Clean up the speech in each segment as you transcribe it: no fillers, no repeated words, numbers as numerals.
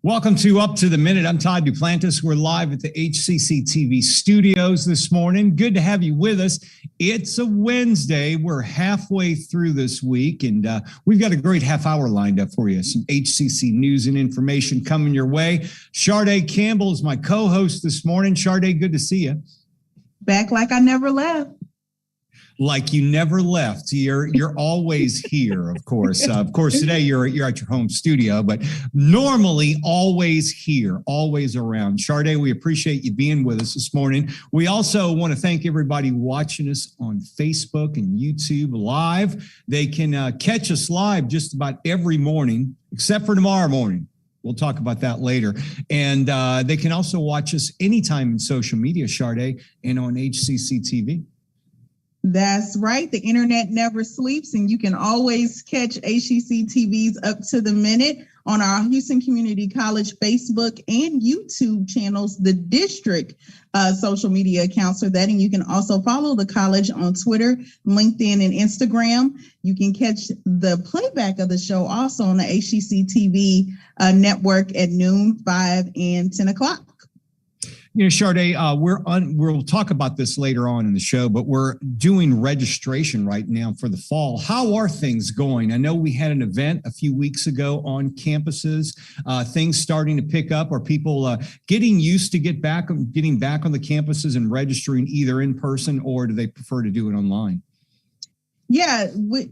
Welcome to Up to the Minute. I'm Todd Duplantis. We're live at the HCCTV studios this morning. Good to have you with us. It's a Wednesday. We're halfway through this week, and we've got a great half hour lined up for you. Some HCC news and information coming your way. Sharday Campbell is my co-host this morning. Sharday, good to see you. Back like I never left. Like you never left. You're always here, of course. Of course, today you're at your home studio, but normally always here, always around. Sharday, we appreciate you being with us this morning. We also want to thank everybody watching us on Facebook and YouTube live. They can catch us live just about every morning, except for tomorrow morning. We'll talk about that later. And they can also watch us anytime in social media, Sharday, and on HCCTV. That's right. The internet never sleeps, and you can always catch HCCTV's Up to the Minute on our Houston Community College Facebook and YouTube channels, the district social media accounts for that. And you can also follow the college on Twitter, LinkedIn, and Instagram. You can catch the playback of the show also on the HCCTV network at noon, 5, and 10 o'clock. You know, Sharday, we'll talk about this later on in the show, but we're doing registration right now for the fall. How are things going? I know we had an event a few weeks ago on campuses. Things starting to pick up. Are people getting used to getting back on the campuses and registering either in person, or do they prefer to do it online? Yeah,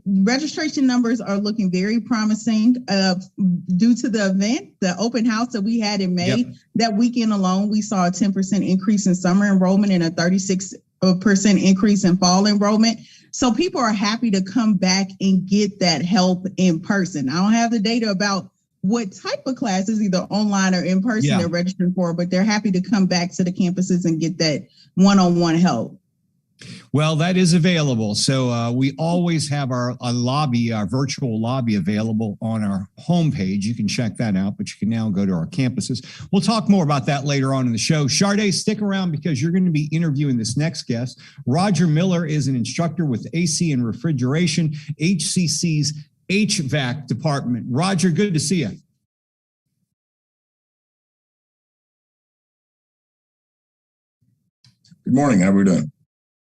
registration numbers are looking very promising due to the event, the open house that we had in May. Yep. That weekend alone, we saw a 10% increase in summer enrollment and a 36% increase in fall enrollment. So people are happy to come back and get that help in person. I don't have the data about what type of classes, either online or in person, they're registering for, but they're happy to come back to the campuses and get that one-on-one help. Well, that is available. So we always have our virtual lobby available on our homepage. You can check that out, but you can now go to our campuses. We'll talk more about that later on in the show. Sharday, stick around because you're going to be interviewing this next guest. Roger Miller is an instructor with AC and Refrigeration, HCC's HVAC Department. Roger, good to see you. Good morning. How are we doing?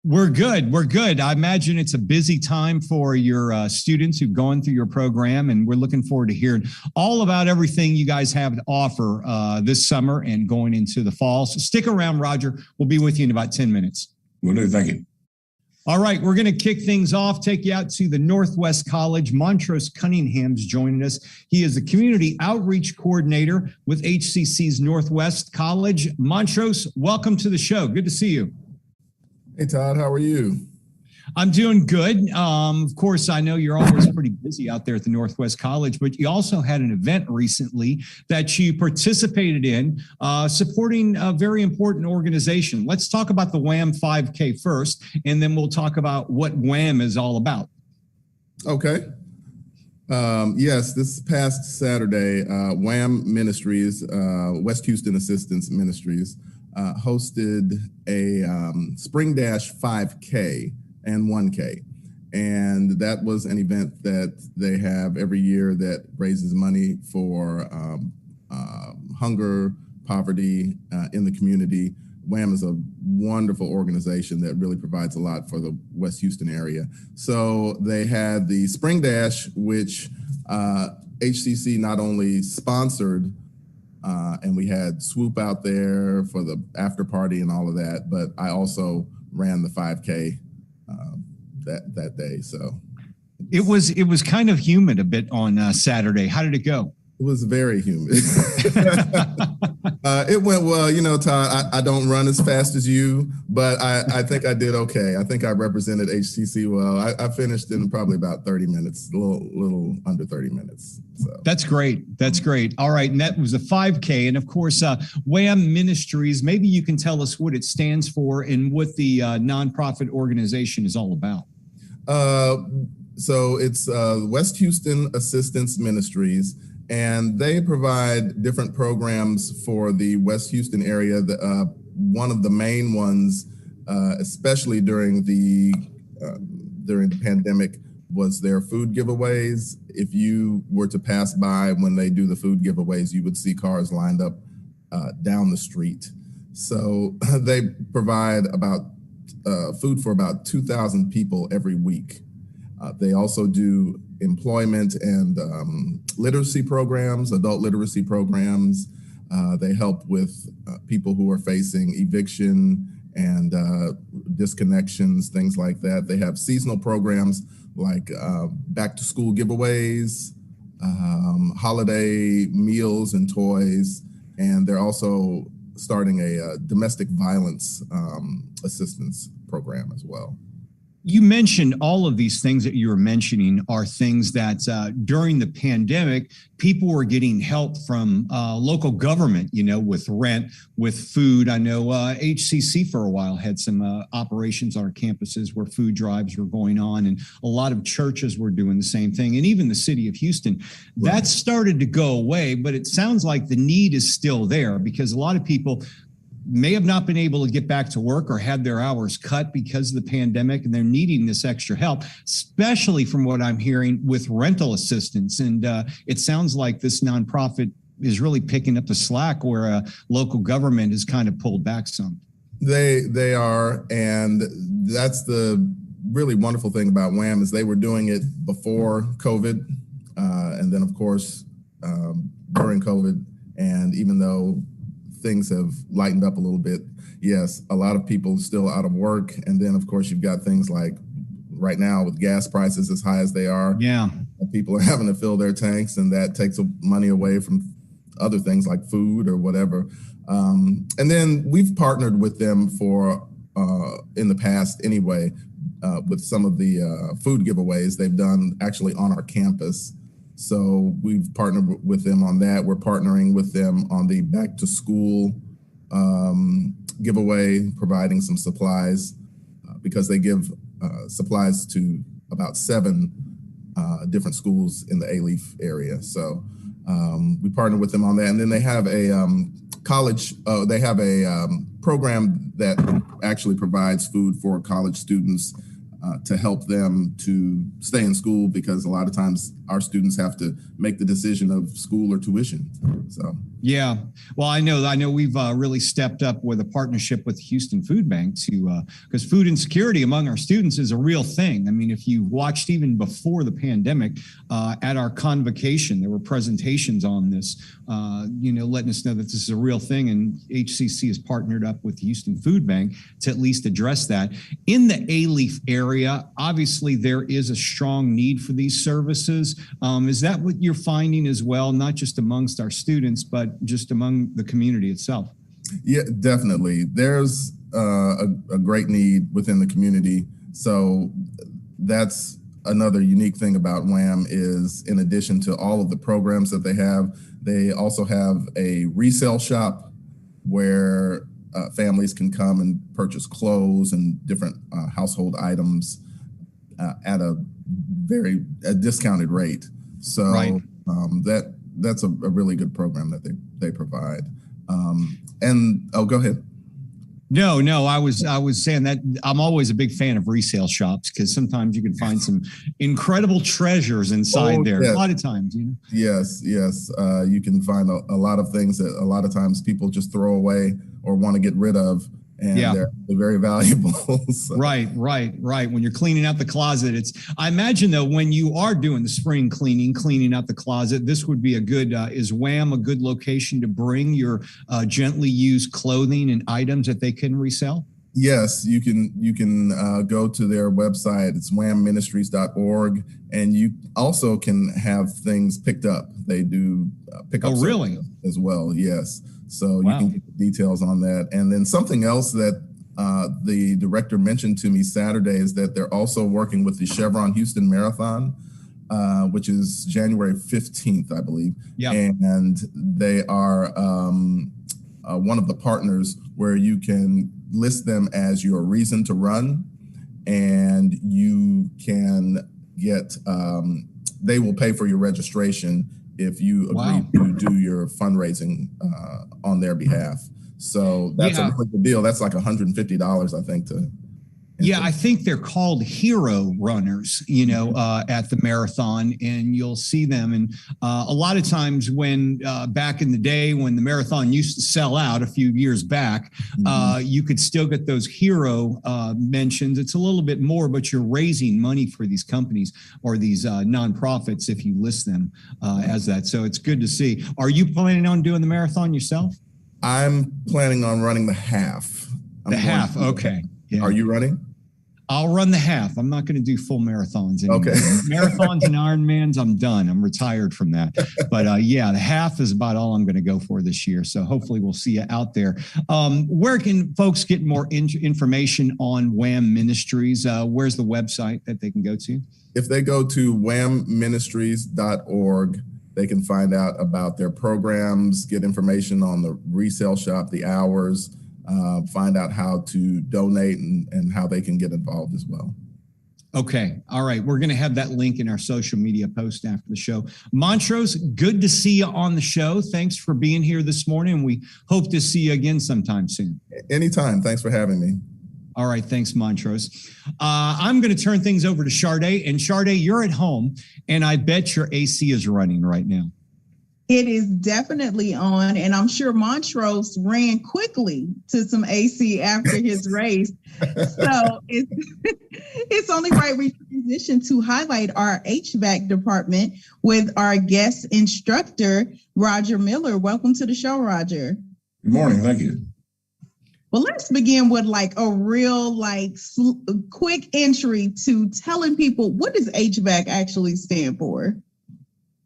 We're good. We're good. I imagine it's a busy time for your students who've gone through your program, and we're looking forward to hearing all about everything you guys have to offer this summer and going into the fall. So stick around, Roger. We'll be with you in about 10 minutes. Will do. Thank you. All right, we're going to kick things off, take you out to the Northwest College. Montrose Cunningham's joining us. He is the Community Outreach Coordinator with HCC's Northwest College. Montrose, welcome to the show. Good to see you. Hey, Todd, how are you? I'm doing good. Of course, I know you're always pretty busy out there at the Northwest College, but you also had an event recently that you participated in supporting a very important organization. Let's talk about the WHAM 5K first, and then we'll talk about what WHAM is all about. Okay. Yes, this past Saturday, WHAM Ministries, West Houston Assistance Ministries, hosted a Spring Dash 5K and 1K. And that was an event that they have every year that raises money for hunger, poverty in the community. WHAM is a wonderful organization that really provides a lot for the West Houston area. So they had the Spring Dash, which HCC not only sponsored, and we had Swoop out there for the after party and all of that, but I also ran the 5K that day. So it was kind of humid a bit on Saturday. How did it go? It was very humid. It went well. You know, Todd, I don't run as fast as you, but I think I did okay. I think I represented HCC well. I finished in probably about 30 minutes, a little under 30 minutes. So. That's great. That's great. All right. And that was a 5K. And of course, WHAM Ministries, maybe you can tell us what it stands for and what the nonprofit organization is all about. So it's West Houston Assistance Ministries, and they provide different programs for the West Houston area. One of the main ones, especially during the pandemic, was their food giveaways. If you were to pass by when they do the food giveaways, you would see cars lined up down the street. So they provide about food for about 2,000 people every week. They also do employment and literacy programs, adult literacy programs. They help with people who are facing eviction and disconnections, things like that. They have seasonal programs like back to school giveaways, holiday meals and toys, and they're also starting a domestic violence assistance program as well. You mentioned all of these things that you were mentioning are things that during the pandemic, people were getting help from local government, you know, with rent, with food. I know HCC for a while had some operations on our campuses where food drives were going on, and a lot of churches were doing the same thing. And even the city of Houston, Right. that started to go away, but it sounds like the need is still there because a lot of people may have not been able to get back to work or had their hours cut because of the pandemic, and they're needing this extra help, especially from what I'm hearing with rental assistance. And it sounds like this nonprofit is really picking up the slack where local government has kind of pulled back some. They are, and that's the really wonderful thing about WHAM is they were doing it before COVID, and then of course during COVID. And even though things have lightened up a little bit, yes, a lot of people still out of work. And then of course you've got things like right now with gas prices as high as they are. Yeah. People are having to fill their tanks, and that takes money away from other things like food or whatever. And then we've partnered with them for in the past anyway, with some of the food giveaways they've done actually on our campus. So we've partnered with them on that. We're partnering with them on the back to school giveaway, providing some supplies because they give supplies to about 7 different schools in the A-Leaf area. So we partner with them on that. And then they have a they have a program that actually provides food for college students to help them to stay in school, because a lot of times our students have to make the decision of school or tuition. So yeah, well, I know we've really stepped up with a partnership with Houston Food Bank to because food insecurity among our students is a real thing. I mean, if you watched even before the pandemic at our convocation, there were presentations on this, letting us know that this is a real thing, and HCC has partnered up with Houston Food Bank to at least address that. In the A-Leaf area, obviously there is a strong need for these services. Is that what you're finding as well, not just amongst our students, but just among the community itself? Yeah, definitely. There's a great need within the community. So that's another unique thing about WHAM is, in addition to all of the programs that they also have a resale shop where families can come and purchase clothes and different household items at a very discounted rate. So right. That's a really good program that they provide. Go ahead. No, I was saying that I'm always a big fan of resale shops because sometimes you can find some incredible treasures inside there. Yes. A lot of times, you know. Yes. You can find a lot of things that a lot of times people just throw away or want to get rid of. And they're very valuable. So. Right. When you're cleaning out the closet, I imagine though, when you are doing the spring cleaning out the closet, this would be is WHAM a good location to bring your gently used clothing and items that they can resell? Yes, you can go to their website. It's whamministries.org, and you also can have things picked up. They do pickup as well. Yes. So you can get the details on that. And then something else that the director mentioned to me Saturday is that they're also working with the Chevron Houston Marathon, which is January 15th, I believe. Yeah. And they are one of the partners where you can list them as your reason to run, and you can get, they will pay for your registration if you agree to do your fundraising on their behalf. So that's a really good deal. That's like $150, I think, to Yeah, I think they're called hero runners, at the marathon, and you'll see them. And a lot of times when back in the day when the marathon used to sell out a few years back, you could still get those hero mentions. It's a little bit more, but you're raising money for these companies or these nonprofits if you list them as that. So it's good to see. Are you planning on doing the marathon yourself? I'm planning on running the half. Okay. Yeah. Are you running? I'll run the half. I'm not going to do full marathons anymore. Okay. Marathons and Ironmans, I'm done. I'm retired from that. But the half is about all I'm going to go for this year. So hopefully we'll see you out there. Where can folks get more information on WHAM Ministries? Where's the website that they can go to? If they go to whamministries.org, they can find out about their programs, get information on the resale shop, the hours, find out how to donate and how they can get involved as well. Okay. All right. We're going to have that link in our social media post after the show. Montrose, good to see you on the show. Thanks for being here this morning. We hope to see you again sometime soon. Anytime. Thanks for having me. All right. Thanks, Montrose. I'm going to turn things over to Sharday. And Sharday, you're at home, and I bet your AC is running right now. It is definitely on, and I'm sure Montrose ran quickly to some AC after his race. So it's only right we transition to highlight our HVAC department with our guest instructor, Roger Miller. Welcome to the show, Roger. Good morning. Thank you. Well, let's begin with a real quick entry to telling people, what does HVAC actually stand for?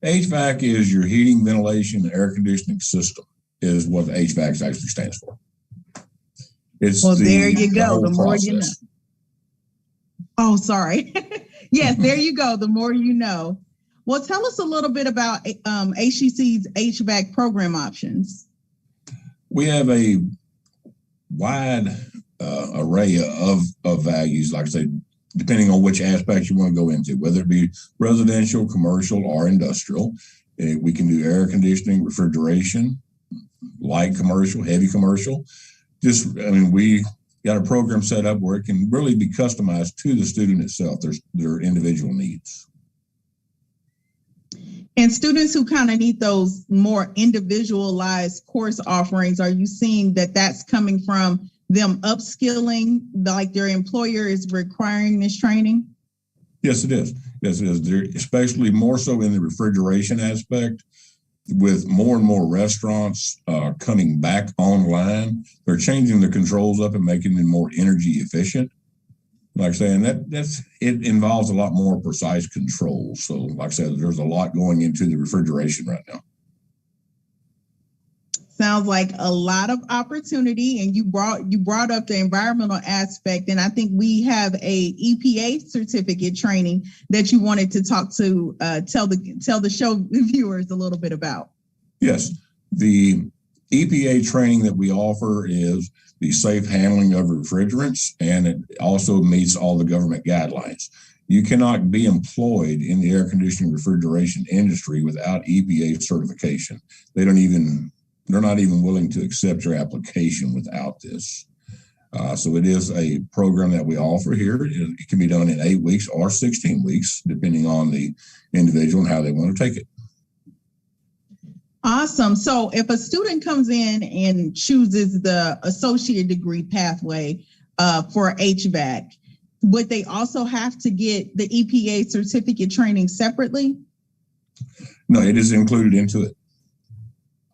HVAC is your heating, ventilation, and air conditioning system is what the HVAC actually stands for. There you go. The more you know. Oh, sorry. Yes, there you go. The more you know. Well, tell us a little bit about HCC's HVAC program options. We have a wide array of values, like I said, depending on which aspect you want to go into, whether it be residential, commercial, or industrial. We can do air conditioning, refrigeration, light commercial, heavy commercial. We got a program set up where it can really be customized to the student itself, their individual needs. And students who kind of need those more individualized course offerings, are you seeing that that's coming from them upskilling, like their employer is requiring this training? Yes, it is. Yes, it is. Especially more so in the refrigeration aspect, with more and more restaurants coming back online. They're changing the controls up and making them more energy efficient. Like I say, and it involves a lot more precise controls. So, like I said, there's a lot going into the refrigeration right now. Sounds like a lot of opportunity, and you brought up the environmental aspect, and I think we have a EPA certificate training that you wanted to tell the show viewers a little bit about. Yes, the EPA training that we offer is the safe handling of refrigerants, and it also meets all the government guidelines. You cannot be employed in the air conditioning refrigeration industry without EPA certification. They're not even willing to accept your application without this. So it is a program that we offer here. It can be done in 8 weeks or 16 weeks, depending on the individual and how they want to take it. Awesome. So if a student comes in and chooses the associate degree pathway for HVAC, would they also have to get the EPA certificate training separately? No, it is included into it.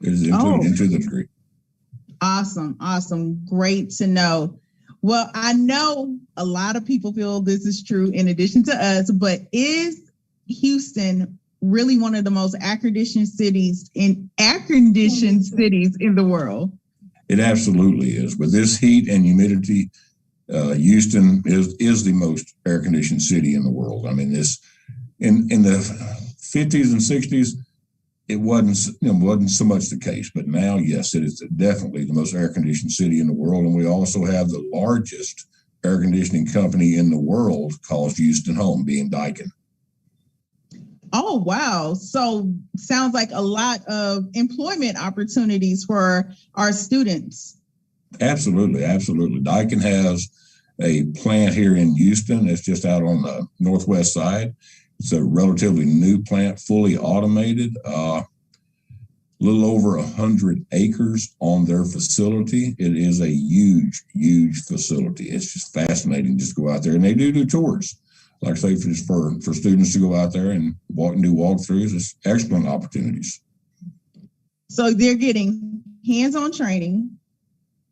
It is included into the degree. Awesome. Great to know. Well, I know a lot of people feel this is true in addition to us, but is Houston really one of the most air-conditioned cities in the world? It absolutely is. With this heat and humidity, Houston is the most air-conditioned city in the world. I mean, this in the 50s and 60s, it wasn't so much the case, but now, yes, it is definitely the most air-conditioned city in the world. And we also have the largest air conditioning company in the world called Houston Home, being Daikin. Oh, wow. So sounds like a lot of employment opportunities for our students. Absolutely. Daikin has a plant here in Houston. It's just out on the northwest side. It's a relatively new plant, fully automated, a little over 100 acres on their facility. It is a huge, huge facility. It's just fascinating just to go out there. And they do tours. Like I say, for students to go out there and do walkthroughs. It's excellent opportunities. So they're getting hands-on training.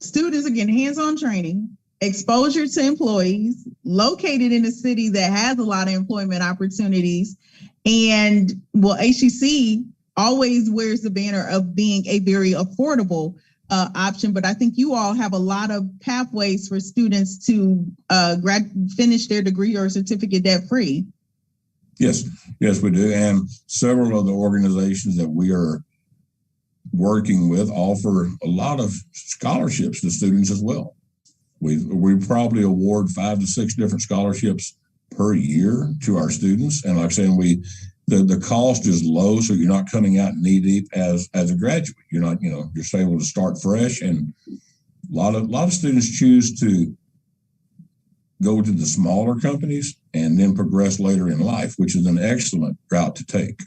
Students are getting hands-on training, exposure to employees, located in a city that has a lot of employment opportunities. And HCC always wears the banner of being a very affordable option, but I think you all have a lot of pathways for students to finish their degree or certificate debt-free. Yes, we do. And several of the organizations that we are working with offer a lot of scholarships to students as well. We probably award 5 to 6 different scholarships per year to our students. And like I said, the cost is low, so you're not coming out knee deep as a graduate. You're not, you're able to start fresh. And a lot of students choose to go to the smaller companies and then progress later in life, which is an excellent route to take.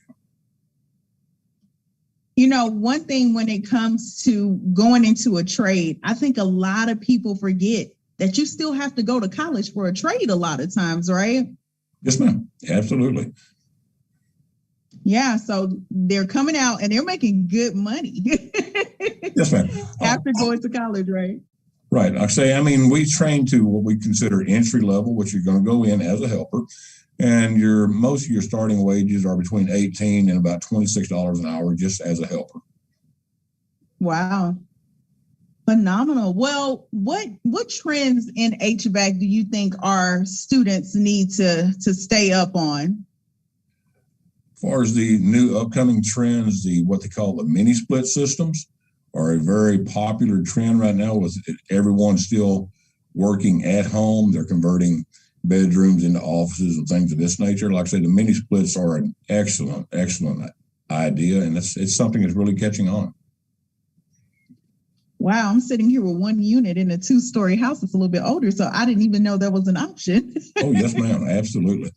One thing when it comes to going into a trade, I think a lot of people forget that you still have to go to college for a trade a lot of times, right? Yes, ma'am. Absolutely. Yeah. So they're coming out and they're making good money. Yes, ma'am. After going to college, right? Right. We train to what we consider entry level, which you're going to go in as a helper. And most of your starting wages are between $18 and about $26 an hour just as a helper. Wow. Phenomenal. Well, what trends in HVAC do you think our students need to stay up on? As far as the new upcoming trends, what they call the mini split systems are a very popular trend right now with everyone still working at home. They're converting bedrooms into offices and things of this nature. Like I said, the mini splits are an excellent idea, and it's something that's really catching on. Wow, I'm sitting here with one unit in a 2-story house that's a little bit older, so I didn't even know that was an option. Oh, yes, ma'am, absolutely.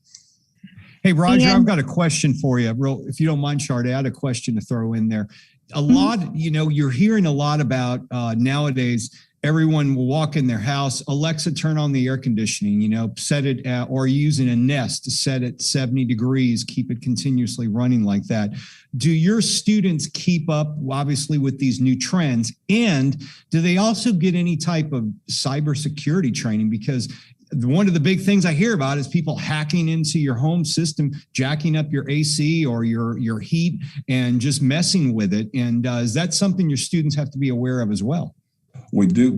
Hey, Roger, I've got a question for you. If you don't mind, Sharday, I had a question to throw in there. A lot, you're hearing a lot about nowadays. Everyone will walk in their house, Alexa, turn on the air conditioning, set it at, or using a Nest to set it 70 degrees, keep it continuously running like that. Do your students keep up, obviously, with these new trends? And do they also get any type of cybersecurity training? Because one of the big things I hear about is people hacking into your home system, jacking up your AC or your heat and just messing with it. And is that something your students have to be aware of as well? We do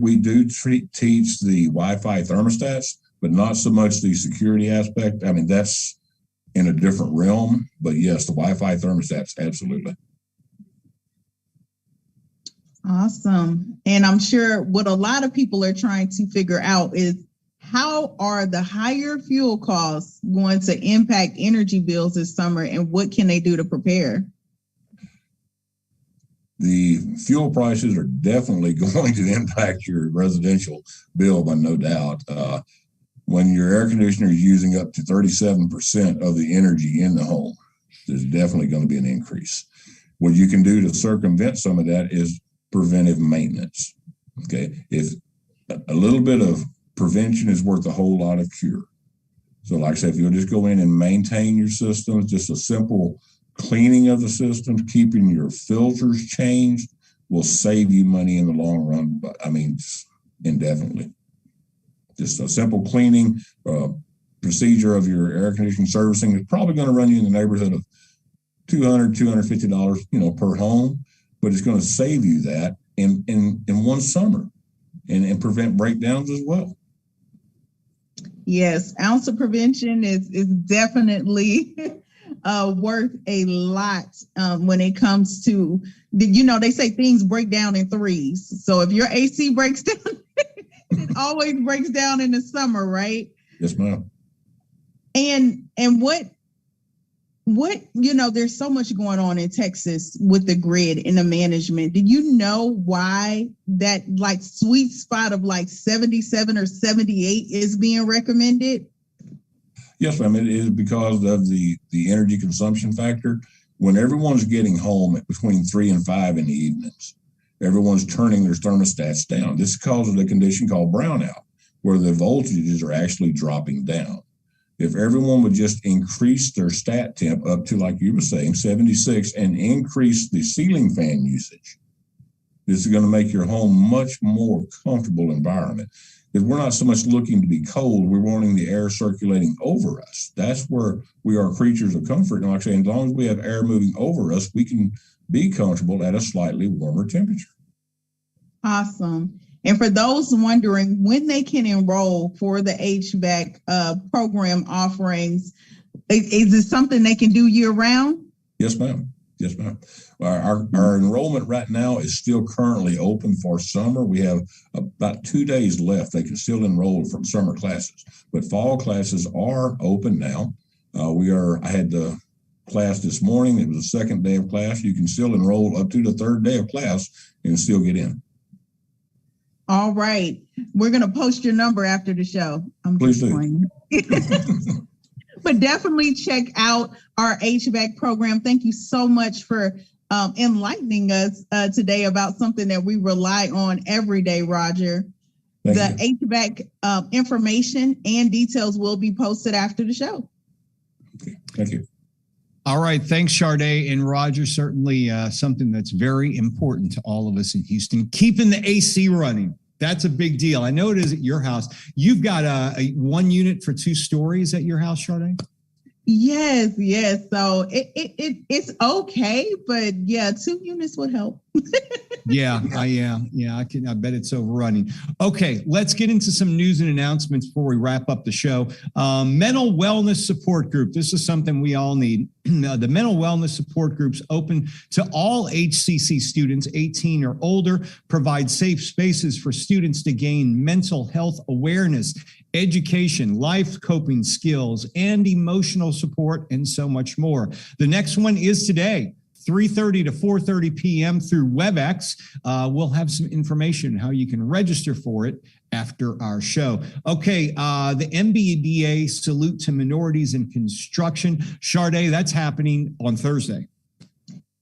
teach the Wi-Fi thermostats, but not so much the security aspect. That's in a different realm, but yes, the Wi-Fi thermostats, absolutely. Awesome. And I'm sure what a lot of people are trying to figure out is how are the higher fuel costs going to impact energy bills this summer, and what can they do to prepare? The fuel prices are definitely going to impact your residential bill, by no doubt. When your air conditioner is using up to 37% of the energy in the home, there's definitely going to be an increase. What you can do to circumvent some of that is preventive maintenance. Okay, if a little bit of prevention is worth a whole lot of cure. So like I said, if you'll just go in and maintain your systems, just a simple cleaning of the systems, keeping your filters changed will save you money in the long run. But indefinitely. Just a simple cleaning procedure of your air conditioning servicing is probably going to run you in the neighborhood of $200, $250, per home, but it's going to save you that in one summer and prevent breakdowns as well. Yes, ounce of prevention is definitely worth a lot when it comes to, they say things break down in threes. So if your AC breaks down, it always breaks down in the summer, right? Yes, ma'am. And there's so much going on in Texas with the grid and the management. Do you know why that like sweet spot of like 77 or 78 is being recommended? Yes, ma'am. It is because of the energy consumption factor. When everyone's getting home at between 3 and 5 in the evenings, everyone's turning their thermostats down. This causes a condition called brownout, where the voltages are actually dropping down. If everyone would just increase their stat temp up to, like you were saying, 76 and increase the ceiling fan usage, this is going to make your home much more comfortable environment. Because we're not so much looking to be cold, we're wanting the air circulating over us. That's where we are creatures of comfort. And like I say, as long as we have air moving over us, we can be comfortable at a slightly warmer temperature. Awesome. And for those wondering when they can enroll for the HVAC program offerings, is it something they can do year round? Yes, ma'am. Yes, ma'am. Our enrollment right now is still currently open for summer. We have about 2 days left. They can still enroll from summer classes, but fall classes are open now. I had the class this morning. It was the second day of class. You can still enroll up to the third day of class and still get in. All right. We're going to post your number after the show. Please do. But definitely check out our HVAC program. Thank you so much for enlightening us today about something that we rely on every day, Roger. Thank you. HVAC information and details will be posted after the show. Okay. Thank you. All right. Thanks, Sharday and Roger. Certainly something that's very important to all of us in Houston. Keeping the AC running. That's a big deal. I know it is at your house. You've got a 1 unit for 2 stories at your house, Sharday? Yes. So it's okay, but yeah, 2 units would help. I bet it's overrunning. Okay, let's get into some news and announcements before we wrap up the show. Mental wellness support group. This is something we all need. The mental wellness support groups open to all HCC students 18 or older, provide safe spaces for students to gain mental health awareness, education, life coping skills, and emotional support, and so much more. The next one is today. 3:30 to 4:30 p.m. through WebEx. We'll have some information how you can register for it after our show. Okay, the MBDA Salute to Minorities in Construction. Sharday, that's happening on Thursday.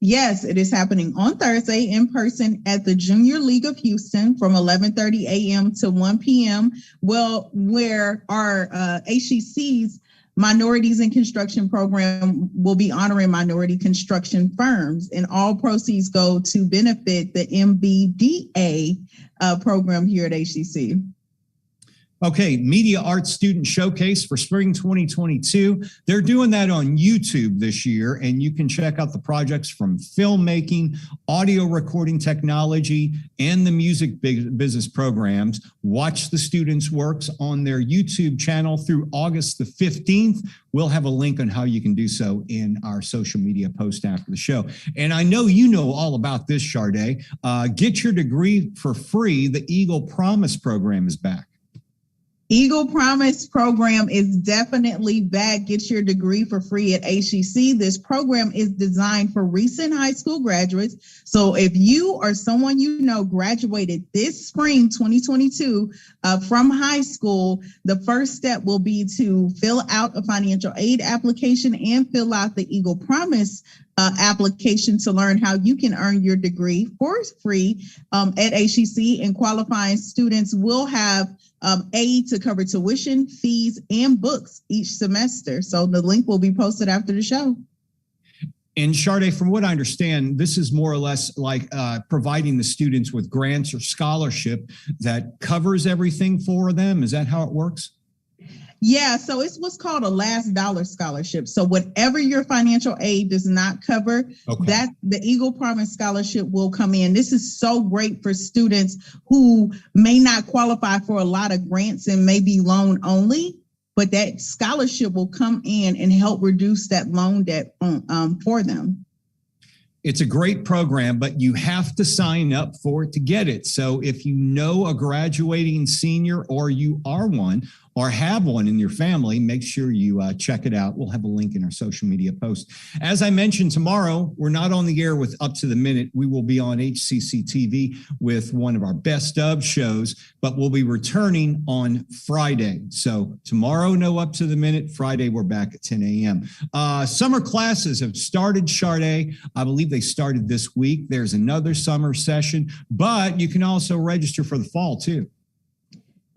Yes, it is happening on Thursday in person at the Junior League of Houston from 11:30 a.m. to 1 p.m. Well, where our HCC's Minorities in Construction program will be honoring minority construction firms, and all proceeds go to benefit the MBDA program here at HCC. Okay, Media Arts Student Showcase for Spring 2022. They're doing that on YouTube this year, and you can check out the projects from filmmaking, audio recording technology, and the music business programs. Watch the students' works on their YouTube channel through August the 15th. We'll have a link on how you can do so in our social media post after the show. And I know you know all about this, Sharday. Get your degree for free. The Eagle Promise program is back. Eagle Promise program is definitely back. Get your degree for free at HCC. This program is designed for recent high school graduates. So if you or someone you know graduated this spring 2022 from high school, the first step will be to fill out a financial aid application and fill out the Eagle Promise application to learn how you can earn your degree for free at HCC, and qualifying students will have aid to cover tuition, fees, and books each semester. So the link will be posted after the show. And Sharday, from what I understand, this is more or less like providing the students with grants or scholarship that covers everything for them. Is that how it works? Yeah, so it's what's called a last dollar scholarship. So whatever your financial aid does not cover, that the Eagle Promise scholarship will come in. This is so great for students who may not qualify for a lot of grants and may be loan only, but that scholarship will come in and help reduce that loan debt for them. It's a great program, but you have to sign up for it to get it. So if you know a graduating senior or you are one, or have one in your family, make sure you check it out. We'll have a link in our social media post. As I mentioned, tomorrow, we're not on the air with Up to the Minute. We will be on HCCTV with one of our best of shows, but we'll be returning on Friday. So tomorrow, no Up to the Minute. Friday, we're back at 10 a.m. Summer classes have started, Sade. I believe they started this week. There's another summer session, but you can also register for the fall too.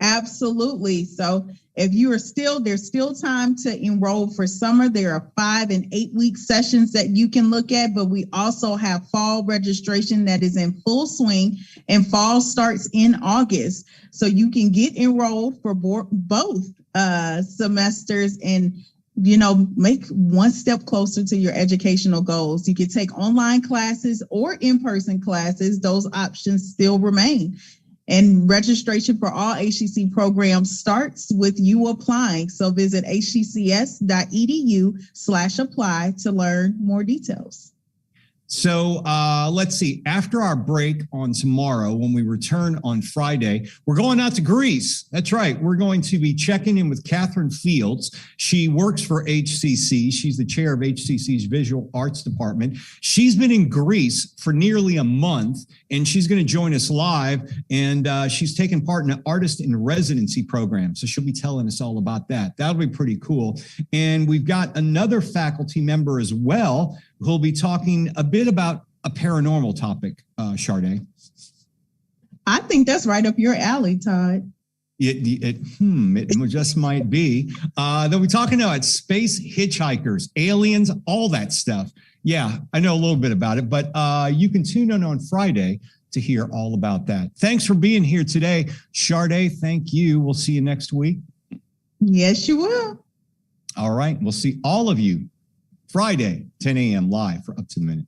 Absolutely. So if you are there's still time to enroll for summer. There are 5 and 8 week sessions that you can look at, but we also have fall registration that is in full swing, and fall starts in August. So you can get enrolled for both semesters and, make one step closer to your educational goals. You can take online classes or in-person classes. Those options still remain. And registration for all HCC programs starts with you applying. So visit hccs.edu/apply to learn more details. So let's see. After our break on tomorrow, when we return on Friday, we're going out to Greece. That's right. We're going to be checking in with Catherine Fields. She works for HCC. She's the chair of HCC's Visual Arts Department. She's been in Greece for nearly a month, and she's going to join us live. And she's taken part in an artist in residency program. So she'll be telling us all about that. That'll be pretty cool. And we've got another faculty member as well who'll be talking a bit about a paranormal topic, Sade. I think that's right up your alley, Todd. It just might be. They'll be talking about space hitchhikers, aliens, all that stuff. Yeah, I know a little bit about it, but you can tune in on Friday to hear all about that. Thanks for being here today. Sade, thank you. We'll see you next week. Yes, you will. All right. We'll see all of you Friday, 10 a.m. live for Up to the Minute.